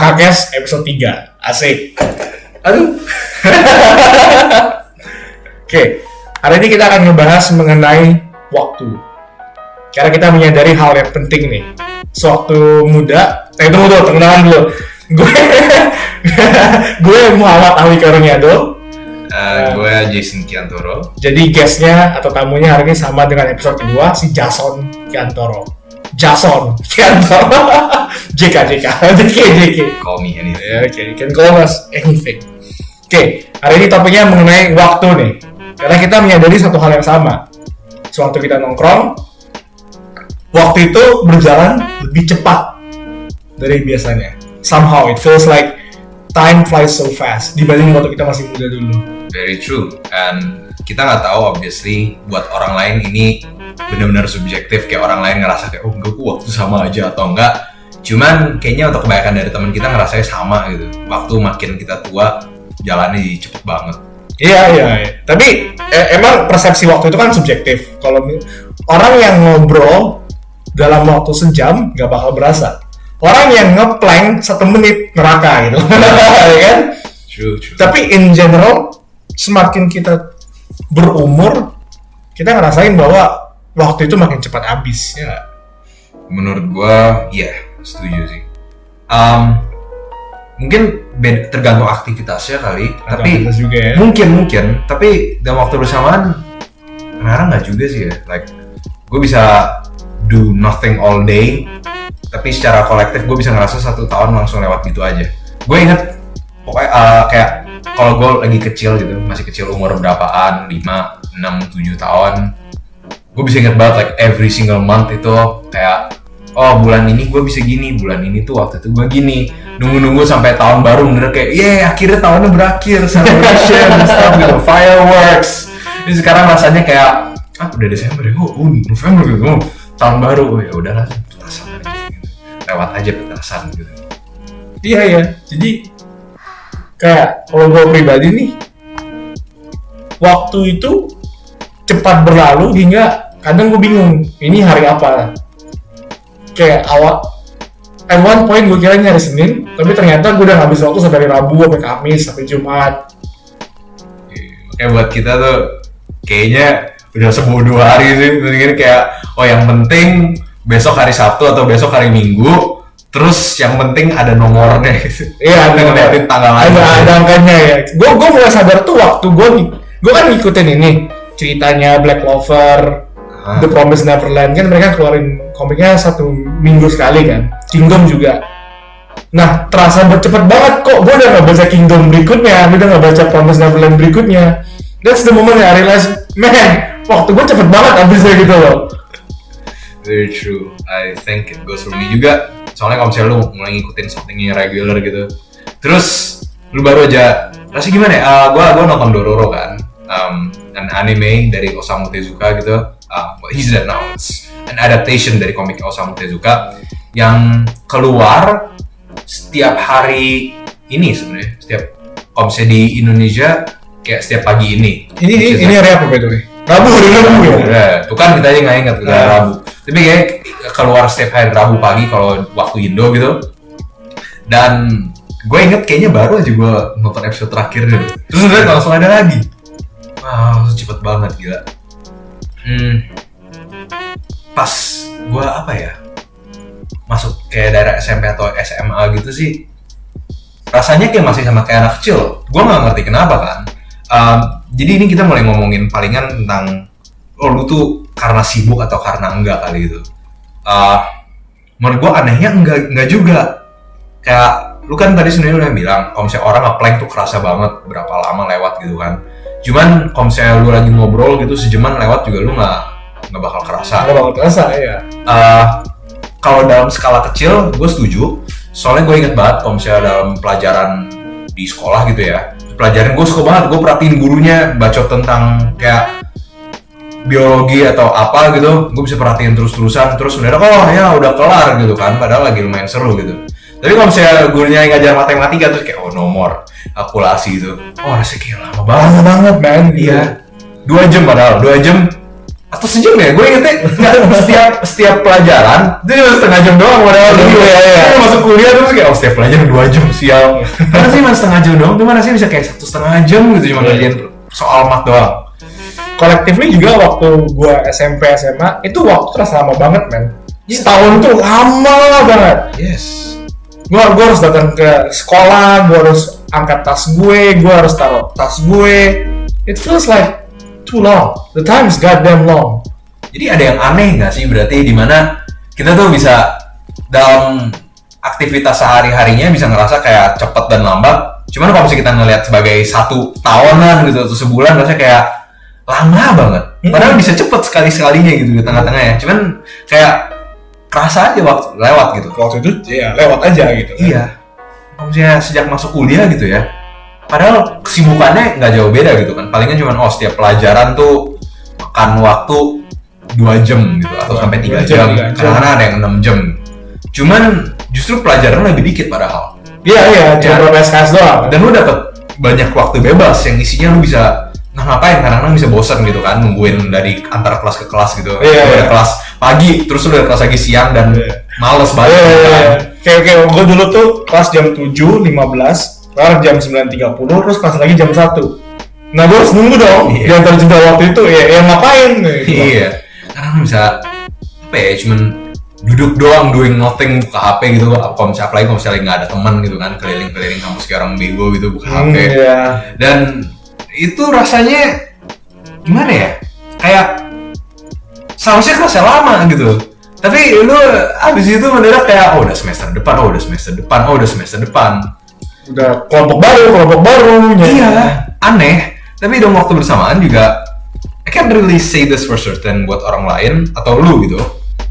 Kakakes episode 3. Asik. Aduh. Oke, hari ini kita akan ngebahas mengenai waktu. Karena kita menyadari hal yang penting nih. Sewaktu muda, tunggu kenalan dulu. Gue Muhammad Ahwi Karunyado. Gue Jason Kiantoro. Jadi guestnya atau tamunya hari ini sama dengan episode kedua, si Jason Kiantoro. JK. Call me anything. Okay, you can call us anything. Oke, hari ini topiknya mengenai waktu nih. Karena kita menyadari satu hal yang sama. Sewaktu kita nongkrong, waktu itu berjalan lebih cepat dari biasanya. Somehow it feels like time flies so fast dibanding waktu kita masih muda dulu. Very true. And kita nggak tahu obviously buat orang lain ini benar-benar subjektif, kayak orang lain ngerasa kayak enggak, waktu sama aja atau enggak. Cuman kayaknya untuk kebanyakan dari teman kita ngerasanya sama gitu. Waktu makin kita tua jalannya jadi cepet banget. Iya. Tapi emang persepsi waktu itu kan subjektif. Kalau orang yang ngobrol dalam waktu sejam nggak bakal berasa. Orang yang ngeplank 1 menit neraka gitu. Ya kan? True. Tapi in general semakin kita berumur, kita ngerasain bahwa waktu itu makin cepat habis, ya. Menurut gue, ya setuju sih. Mungkin tergantung aktivitasnya kali, tapi juga, ya. mungkin. Tapi dalam waktu bersamaan, kadang-kadang nggak juga sih ya. Like, gue bisa do nothing all day, tapi secara kolektif gue bisa ngerasa 1 tahun langsung lewat gitu aja. Gue inget, pokoknya kayak kalau gue lagi kecil gitu, masih kecil umur berapaan, 5, 6, 7 tahun, gue bisa inget banget like every single month itu kayak bulan ini gue bisa gini, bulan ini tuh waktu itu gue gini, nunggu sampai tahun baru bener kayak akhirnya tahunnya berakhir, celebration stuff gitu, fireworks. Jadi sekarang rasanya kayak udah Desember ya, November gitu, tahun baru, ya udahlah petasan aja gitu, lewat aja petasan gitu. Iya, jadi kayak kalau gue pribadi nih, waktu itu cepat berlalu hingga kadang gue bingung ini hari apa. Kayak at one point gue kira ini hari Senin, tapi ternyata gue udah ngabis waktu sampai Rabu, sampai Kamis, sampai Jumat. Kayak buat kita tuh kayaknya udah sebodoh hari sih. Mungkin kayak yang penting besok hari Sabtu atau besok hari Minggu, terus yang penting ada nomornya gitu. Iya, ada ngeliatin tanggal aja. Ada angkanya ya. Gue mulai sadar tuh waktu gue kan ngikutin ini ceritanya Black Clover, The Promised Neverland, kan mereka keluarin komiknya 1 minggu sekali kan. Kingdom juga. Nah, terasa cepet banget kok. Gue udah gak baca Kingdom berikutnya, gue udah gak baca Promised Neverland berikutnya. That's the moment I realize, man, waktu gue cepet banget abisnya gitu loh. Very true. I think it goes for me juga. Soalnya kalau misalnya lu mulai ngikutin something yang regular gitu, terus lu baru aja rasanya gimana ya? Gue nonton Dororo kan, an anime dari Osamu Tezuka gitu. But he's dead now. It's an adaptation dari komik Osamu Tezuka yang keluar setiap hari ini sebenarnya. Setiap kalau misalnya di Indonesia kayak setiap pagi ini. Ini hari apa by the way? Rabu ya? Tuh kan kita aja nggak ingat udah Rabu. Tapi kayak keluar setiap hari Rabu pagi kalau waktu Indo gitu. Dan gue inget kayaknya baru aja gue nonton episode terakhir gitu. Terus udah langsung ada lagi. Wow, cepet banget gila. Pas gue masuk kayak daerah SMP atau SMA gitu sih, rasanya kayak masih sama kayak anak kecil. Gue nggak ngerti kenapa kan. Jadi ini kita mulai ngomongin palingan tentang lu tuh karena sibuk atau karena enggak kali gitu. Menurut gue anehnya enggak juga. Kayak lu kan tadi sebenarnya udah bilang kalau misalnya orang nge-plank tuh kerasa banget berapa lama lewat gitu kan. Cuman kalau misalnya lu lagi ngobrol gitu sejaman lewat juga lu nggak bakal kerasa. Nggak bakal kerasa ya. Kalau dalam skala kecil gue setuju. Soalnya gue inget banget kalau misalnya dalam pelajaran di sekolah gitu ya, pelajaran gue suka banget, gue perhatiin gurunya bacot tentang kayak biologi atau apa gitu, gue bisa perhatiin terus-terusan, terus sebenarnya ya udah kelar gitu kan, padahal lagi lumayan seru gitu. Tapi kalau misalnya gurunya ngajar matematika terus kayak nomor, kalkulasi gitu, rasanya kayak lama banget man. Iya, 2 jam padahal, 2 jam atau sejam ya, gue ingetnya setiap pelajaran itu cuma setengah jam doang padahal gue masuk kuliah terus kayak setiap pelajaran 2 jam sial. Karena sih mas setengah jam doang, cuma rasanya bisa kayak 1,5 jam gitu cuma ngerjain soal mat doang. Collectively juga waktu gue SMP SMA itu waktu terasa lama banget men. Setahun tuh lama banget. Yes. Gue harus datang ke sekolah, gue harus angkat tas gue harus taruh tas gue. It feels like too long. The time is goddamn long. Jadi ada yang aneh nggak sih berarti di mana kita tuh bisa dalam aktivitas sehari-harinya bisa ngerasa kayak cepet dan lambat. Cuman kalau misalnya kita ngelihat sebagai 1 tahunan gitu atau sebulan rasanya kayak lama banget. Padahal bisa cepet sekali-sekalinya gitu di tengah-tengah ya. Cuman kayak kerasa aja waktu lewat gitu. Waktu itu ya lewat aja gitu. Iya. Kalau misalnya sejak masuk kuliah gitu ya. Padahal kesibukannya nggak jauh beda gitu kan. Palingan cuma setiap pelajaran tuh makan waktu 2 jam gitu atau sampai 3 jam. Kadang-kadang ada yang 6 jam. Cuman justru pelajaran lebih dikit padahal. Iya, cuma beberapa SKS doang. Dan lu dapet banyak waktu bebas yang isinya lu bisa ngapain, kadang-kadang bisa bosan gitu kan nungguin dari antar kelas ke kelas gitu. Ada kelas pagi terus lu ada kelas lagi siang dan males banget. Kayak gue dulu tuh kelas jam 7.15, kelar jam 9.30, terus kelas lagi jam 1. Nah gue harus nunggu dong di antara jeda waktu itu ya ngapain gitu. Iya. Karena bisa apa ya, cuman duduk doang doing nothing, buka HP gitu. Kalau misalnya apalagi kalau misalnya nggak ada teman gitu kan, keliling-keliling kampus kayak orang bego gitu buka HP. Dan itu rasanya gimana ya? Kayak seharusnya kelasnya lama gitu. Tapi lu abis itu mendadak kayak udah semester depan, udah semester depan. Udah kelompok baru. Iya, aneh. Tapi dalam waktu bersamaan juga I can't really say this for certain buat orang lain atau lu gitu.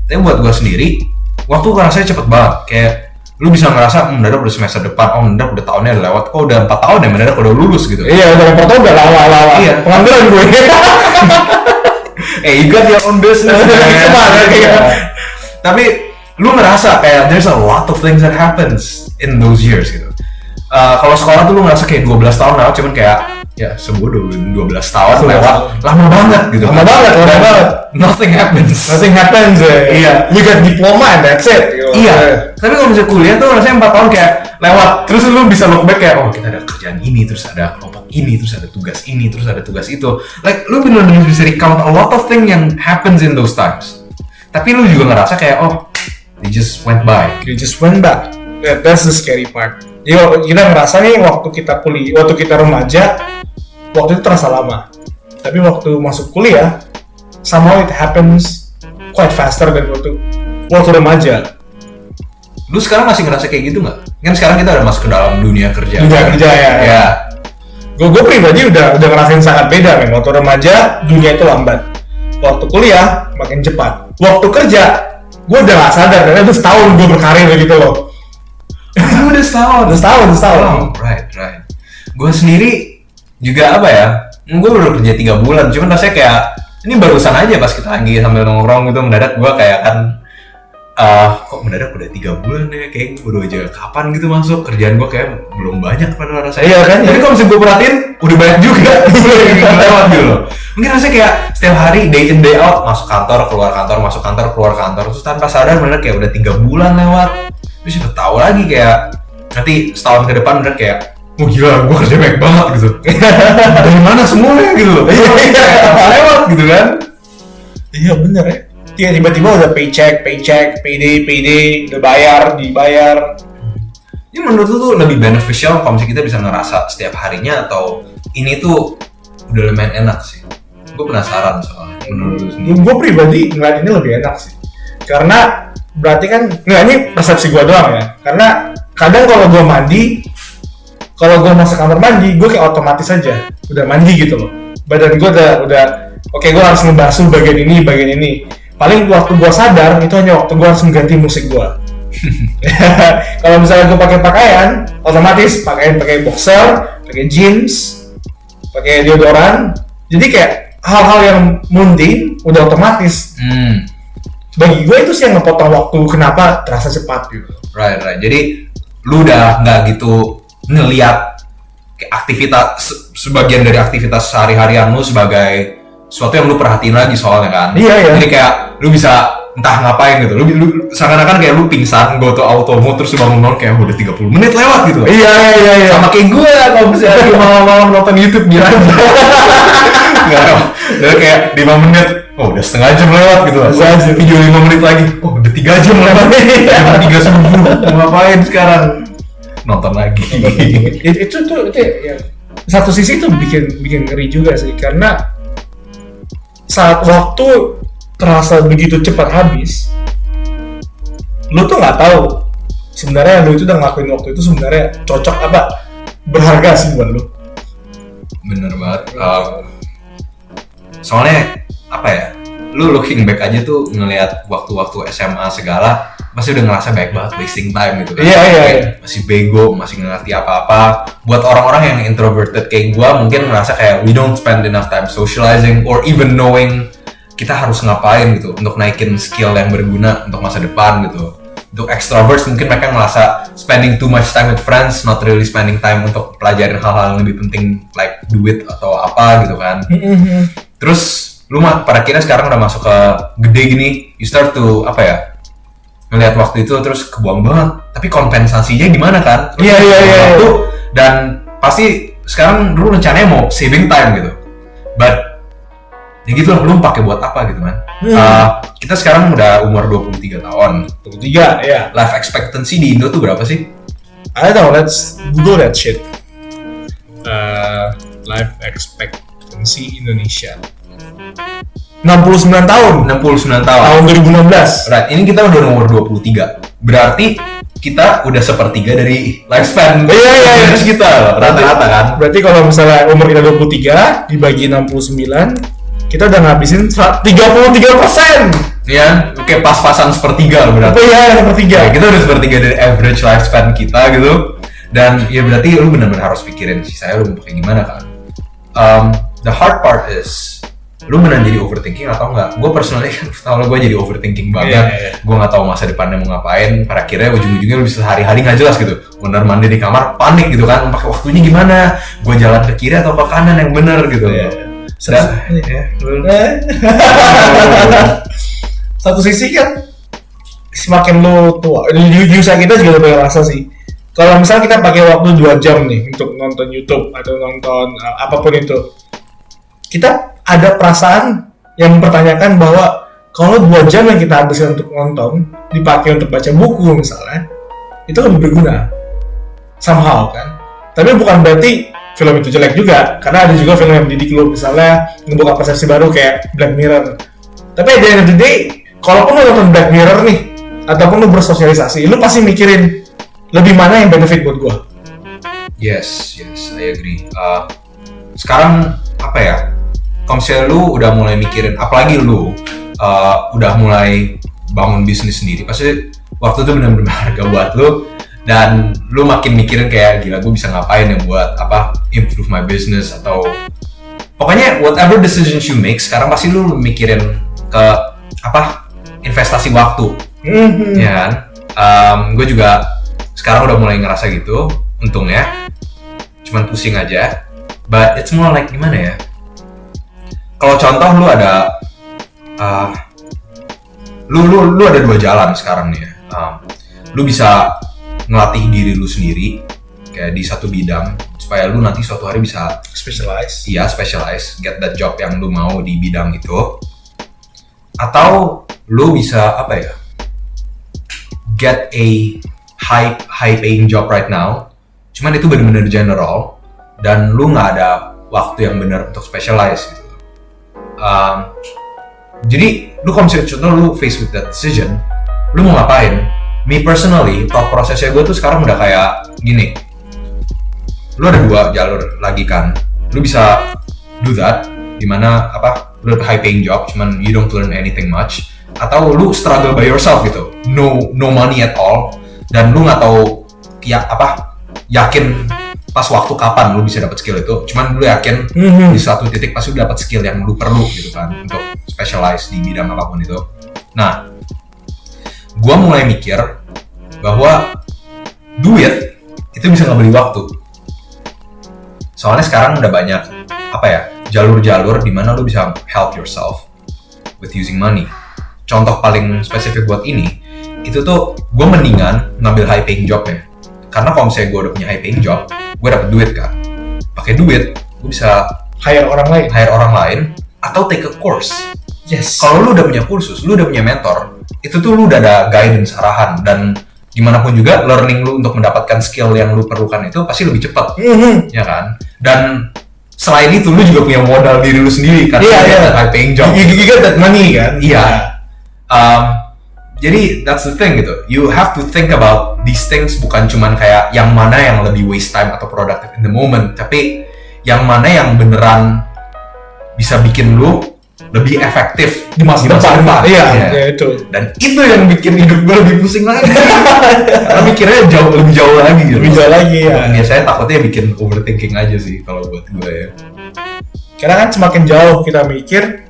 Tapi buat gue sendiri, waktu rasanya cepet banget. Kayak lu bisa ngerasa mendadak udah semester depan, mendadak udah tahunnya udah lewat, kok udah 4 tahun ya mendadak udah lulus gitu. Iya, udah 4 tahun udah lama. Iya. Pengangguran gue. You got your own business. Tapi lu ngerasa kayak there's a lot of things that happens in those years gitu. Kalau sekolah tuh lu ngerasa kayak 12 tahun lewat, cuman kayak ya sebodoh 12 tahun lewat, lama banget gitu. Lama banget. Nothing happens. Iya. You got diploma and that's it. Iya. Tapi kalau misalnya kuliah tuh rasanya 4 tahun kayak lewat. Terus lu bisa look back kayak kita ada kerjaan ini, terus ada kelompok ini, terus ada tugas ini, terus ada tugas itu. Like lu benar-benar bisa recount a lot of things yang happens in those times. Tapi lu juga ngerasa kayak they just went by. That's the scary part. Jadi kita ngerasa nih waktu kita remaja, waktu itu terasa lama. Tapi waktu masuk kuliah, somehow it happens quite faster than waktu remaja. Lu sekarang masih ngerasa kayak gitu nggak? Kan sekarang kita udah masuk ke dalam dunia kerja. Ya. Gue pribadi udah ngerasain sangat beda men. Waktu remaja dunia itu lambat. Waktu kuliah makin cepat. Waktu kerja gue udah nggak sadar karena itu setahun gue berkarir gitu loh. Udah setahun. Oh, right. Gue sendiri juga apa ya? Gue baru kerja 3 bulan, cuman rasanya kayak ini barusan aja pas kita lagi sambil nongkrong gitu mendadak gue kayak kan kok mendadak udah 3 bulan ya, kayak baru aja kapan gitu masuk, kerjaan gue kayak belum banyak padahal rasanya. Iya kan? Tapi kalau misalnya gue perhatiin udah banyak juga lewat gitu loh. Mungkin rasanya kayak setiap hari day in day out, masuk kantor keluar kantor, masuk kantor keluar kantor, terus tanpa sadar bener kayak udah 3 bulan lewat. Terus udah tahu lagi kayak nanti setahun ke depan bener kayak gila, gue kerja baik banget gitu. Dari mana semuanya gitu loh. Iya, lewat gitu kan. Iya bener ya. Tiba-tiba udah paycheck, payday, udah dibayar. Ini menurut lu tuh lebih beneficial kalau misalnya kita bisa ngerasa setiap harinya atau ini tuh udah lumayan enak sih. Gue penasaran soalnya menurut lu sendiri. Gue pribadi ngeliat ini lebih enak sih. Karena berarti kan, ini persepsi gue doang ya. Karena kadang kalau gue masuk kamar mandi, gue kayak otomatis aja udah mandi gitu loh. Badan gue udah oke, gue harus ngebasuh bagian ini. Paling waktu gue sadar itu hanya waktu gue harus mengganti musik gue. Kalau misalnya gue pakai pakaian, otomatis pakai boxer, pakai jeans, pakai deodoran. Jadi kayak hal-hal yang mundane udah otomatis. Bagi gue itu sih yang ngepotong waktu, kenapa terasa cepat gitu. Right. Jadi lu udah nggak gitu ngelihat aktivitas sebagian dari aktivitas sehari-harian lu sebagai sesuatu yang lu perhatiin lagi soalnya kan. Iya. Jadi kayak lu bisa entah ngapain gitu, lu seakan-akan kayak lu pingsan, go to auto mode terus bangun kayak udah 30 menit lewat gitu. Iya. Sama kayak gue kalau misalnya lagi malam-malam nonton YouTube dia nggak udah kayak 5 menit, oh udah setengah jam lewat gitu lah. Video 5 menit lagi, oh udah 3 jam lewat. Jam 3 subuh, mau ngapain sekarang? Nonton lagi. Itu ya. Satu sisi itu bikin ngeri juga sih, karena saat waktu terasa begitu cepat habis, lu tuh nggak tahu sebenarnya lu itu udah ngelakuin waktu itu sebenarnya cocok apa, berharga sih buat lu. Bener banget. Soalnya apa ya, lu looking back aja tuh ngelihat waktu-waktu SMA segala masih udah ngerasa baik banget, wasting time gitu kan. Iya. Masih bego, masih nggak ngerti apa-apa. Buat orang-orang yang introverted kayak gua mungkin ngerasa kayak we don't spend enough time socializing or even knowing kita harus ngapain gitu untuk naikin skill yang berguna untuk masa depan gitu. Untuk extroverts mungkin mereka ngerasa spending too much time with friends, not really spending time untuk pelajarin hal-hal yang lebih penting like duit atau apa gitu kan. Terus lu pada kira sekarang udah masuk ke gede gini, you start to apa ya, ngelihat waktu itu terus kebuang banget. Tapi kompensasinya gimana kan? Iya. Dan pasti sekarang dulu rencananya mau saving time gitu. But ya gitu lah, belum pakai buat apa gitu kan. Kita sekarang udah umur 23 tahun. 23, ya. Life expectancy di Indo tuh berapa sih? I don't know, let's Google that shit. Life expectancy Indonesia 69 tahun. 69 tahun. Tahun 2016. Right, ini kita udah umur 23. Berarti kita udah sepertiga dari lifespan. Iya. Kita rata-rata kan. Berarti kalau misalnya umur kita 23 dibagi 69, kita udah ngabisin 33%. Iya, oke, pas-pasan sepertiga loh berarti. Iya, sepertiga. Ya, kita udah sepertiga dari average lifespan kita gitu. Dan ya berarti lu benar-benar harus pikirin sisanya lu mau pakai gimana kan. The hard part is lu beneran jadi overthinking atau enggak? Gue personally kan tau lo gue jadi overthinking banget. Gue nggak tahu masa depannya mau ngapain. Pada akhirnya ujung-ujungnya lu bisa sehari-hari nggak jelas gitu. Bener mandi di kamar panik gitu kan. Pakai waktunya gimana? Gue jalan ke kiri atau ke kanan yang bener gitu. Satu sisi kan semakin lu tua, user kita juga lebih rasa sih. Kalau misalnya kita pakai waktu 2 jam nih untuk nonton YouTube atau nonton apapun itu, kita ada perasaan yang mempertanyakan bahwa kalau 2 jam yang kita habiskan untuk nonton dipakai untuk baca buku misalnya, itu lebih berguna somehow kan. Tapi bukan berarti film itu jelek juga, karena ada juga film yang mendidik lu, misalnya ngebuka persepsi baru kayak Black Mirror. Tapi at the end of the day, kalaupun lu nonton Black Mirror nih, ataupun lu bersosialisasi, lu pasti mikirin lebih mana yang benefit buat gua. Yes, I agree. Sekarang apa ya? Kalau misalnya lu udah mulai mikirin, apalagi lu udah mulai bangun bisnis sendiri, pasti waktu itu benar-benar berharga buat lu. Dan lu makin mikirin kayak gila gue bisa ngapain ya buat apa improve my business atau pokoknya whatever decisions you make sekarang pasti lu mikirin ke apa investasi waktu. Ya kan? Gue juga sekarang udah mulai ngerasa gitu untungnya, cuman pusing aja, but it's more like gimana ya, kalau contoh lu ada lu ada 2 jalan sekarang nih ya. Lu bisa ngelatih diri lu sendiri kayak di satu bidang supaya lu nanti suatu hari bisa Specialize, get that job yang lu mau di bidang itu. Atau lu bisa apa ya, get a high paying job right now, cuman itu benar-benar general dan lu nggak ada waktu yang benar untuk specialize gitu. Jadi lu kalau misalnya contoh lu face with that decision, lu mau ngapain? Me personally, thought prosesnya gue tuh sekarang udah kayak gini. Lu ada 2 jalur lagi kan. Lu bisa do that, dimana apa? Lu high paying job, cuman you don't learn anything much. Atau lu struggle by yourself gitu, no money at all, dan lu nggak tahu yakin pas waktu kapan lu bisa dapat skill itu. Cuman lu yakin di suatu titik pasti lu dapat skill yang lu perlu gitu kan untuk specialize di bidang apapun itu. Nah, gua mulai mikir bahwa duit itu bisa ngebeli waktu. Soalnya sekarang udah banyak jalur-jalur di mana lu bisa help yourself with using money. Contoh paling spesifik buat ini, itu tuh gue mendingan ngambil high paying job ya. Karena kalau misalnya gue udah punya high paying job, gue dapet duit kan. Pakai duit, gue bisa hire orang lain atau take a course. Yes. Kalau lu udah punya kursus, lu udah punya mentor, itu tuh lu udah ada guidance, arahan, dan gimana pun juga learning lu untuk mendapatkan skill yang lu perlukan itu pasti lebih cepat, ya kan? Dan selain itu lu juga punya modal diri lu sendiri kan? Iya. High paying job. You get that money kan? Iya. Jadi that's the thing gitu. You have to think about these things, bukan cuman kayak yang mana yang lebih waste time atau productive in the moment, tapi yang mana yang beneran bisa bikin lu lebih efektif di masa depan. Iya, itu. Dan itu yang bikin hidup gue lebih pusing lagi. Karena mikirnya lebih jauh lagi gitu. Lebih jauh lagi ya. Dan biasanya takutnya bikin overthinking aja sih kalau buat gue ya. Karena kan semakin jauh kita mikir,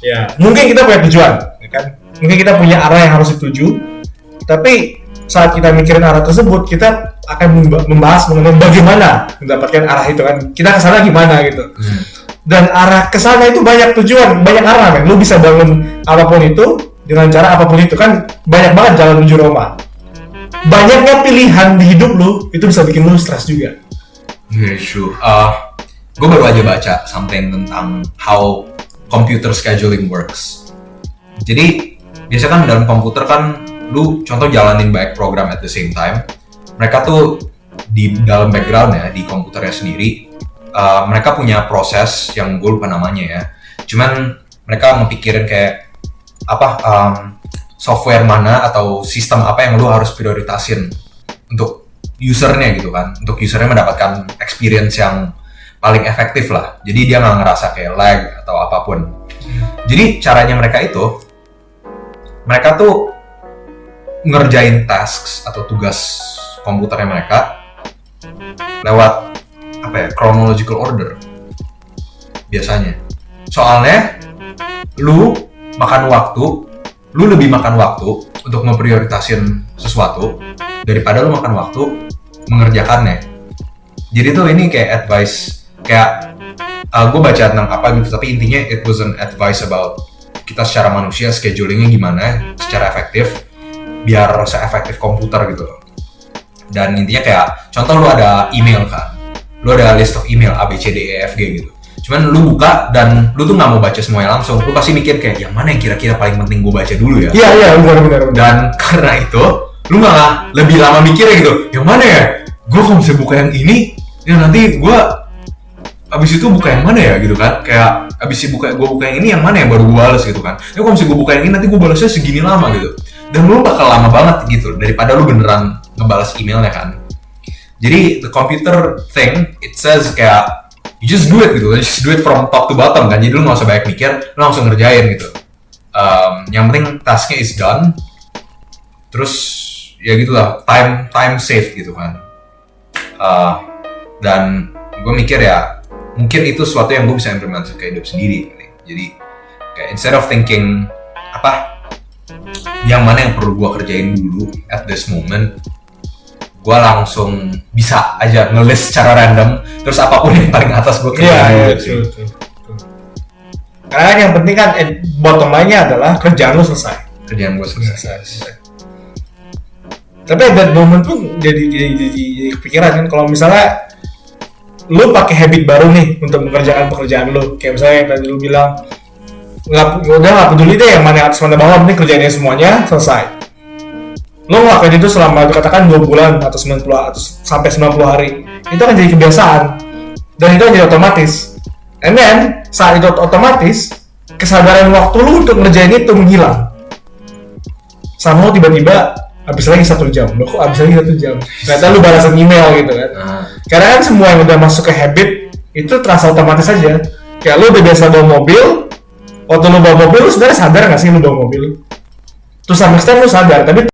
ya mungkin kita punya tujuan, ya kan? Mungkin kita punya arah yang harus dituju, tapi saat kita mikirin arah tersebut, kita akan membahas mengenai bagaimana mendapatkan arah itu kan. Kita kesana gimana gitu. Dan arah kesana itu banyak tujuan, banyak arah kan. Lu bisa bangun apapun itu dengan cara apapun itu kan, banyak banget jalan menuju Roma. Banyaknya pilihan di hidup lu itu bisa bikin lu stres juga. Yeah, sure. Gue baru aja baca something tentang how computer scheduling works. Jadi biasanya kan dalam komputer kan lu contoh jalanin banyak program at the same time. Mereka tuh di dalam background ya, di komputernya sendiri, mereka punya proses yang gue lupa namanya ya. Cuman mereka ngepikirin kayak apa software mana atau sistem apa yang lu harus prioritasin untuk usernya gitu kan. Untuk usernya mendapatkan experience yang paling efektif lah. Jadi dia nggak ngerasa kayak lag atau apapun. Jadi caranya mereka itu, mereka tuh ngerjain tasks atau tugas komputernya mereka lewat apa ya, chronological order biasanya. Soalnya lu lebih makan waktu untuk memprioritasin sesuatu daripada lu makan waktu mengerjakannya. Jadi tuh ini kayak advice, kayak gue baca tentang apa gitu, tapi intinya it was an advice about kita secara manusia schedulingnya gimana secara efektif biar se-efektif komputer gitu loh. Dan intinya kayak contoh lu ada email kan, lu ada list of email A, B, C, D, E, F, G gitu. Cuman lu buka dan lu tuh nggak mau baca semuanya langsung, lu pasti mikir kayak yang mana yang kira-kira paling penting gue baca dulu ya. Iya benar. Dan karena itu lu malah lebih lama mikirnya gitu, yang mana ya? Gue kalau bisa buka yang ini, ya nanti gue abis itu buka yang mana ya gitu kan? Kayak abis gue buka yang ini, yang mana yang baru gue balas gitu kan? Ya kalau misalnya gue buka yang ini nanti gue balasnya segini lama gitu. Dan lu bakal lama banget gitu daripada lu beneran ngebalas emailnya kan. Jadi the computer thing, it says kayak you just do it gitu, just do it from top to bottom kan. Jadi lu nggak usah banyak mikir, lu langsung ngerjain gitu. Yang penting tasknya is done. Terus ya gitulah, time save gitu kan. Dan gue mikir ya mungkin itu sesuatu yang gue bisa implementasi ke hidup sendiri. Jadi kayak instead of thinking apa yang mana yang perlu gue kerjain dulu at this moment, gue langsung bisa aja nge-list secara random, terus apapun yang paling atas gue kerjain. Iya, betul. Karena kan yang penting kan bottom line-nya adalah kerjaan lu selesai. Kerjaan gue selesai. Tapi at that moment pun jadi kepikiran kan, kalau misalnya lu pakai habit baru nih untuk mengerjakan pekerjaan lu, kayak misalnya yang tadi lu bilang nggak peduli deh yang mana atas mana bawah, penting kerjainnya semuanya selesai. Lo ngelakuin itu selama katakan 2 bulan atau 90 atau sampai 90 hari, itu akan jadi kebiasaan dan itu akan jadi otomatis. And then saat itu otomatis, kesadaran waktu lu untuk ngerjain itu menghilang. Sama tiba-tiba habis lagi 1 jam, lo kok habis lagi 1 jam? Ternyata lu balasan email gitu kan. Karena kan semua yang udah masuk ke habit itu terasa otomatis aja. Kayak lu udah biasa bawa mobil, waktu lu bawa mobil lu sebenarnya sadar nggak sih lu bawa mobil? Terus sampai sekarang lu sadar, tapi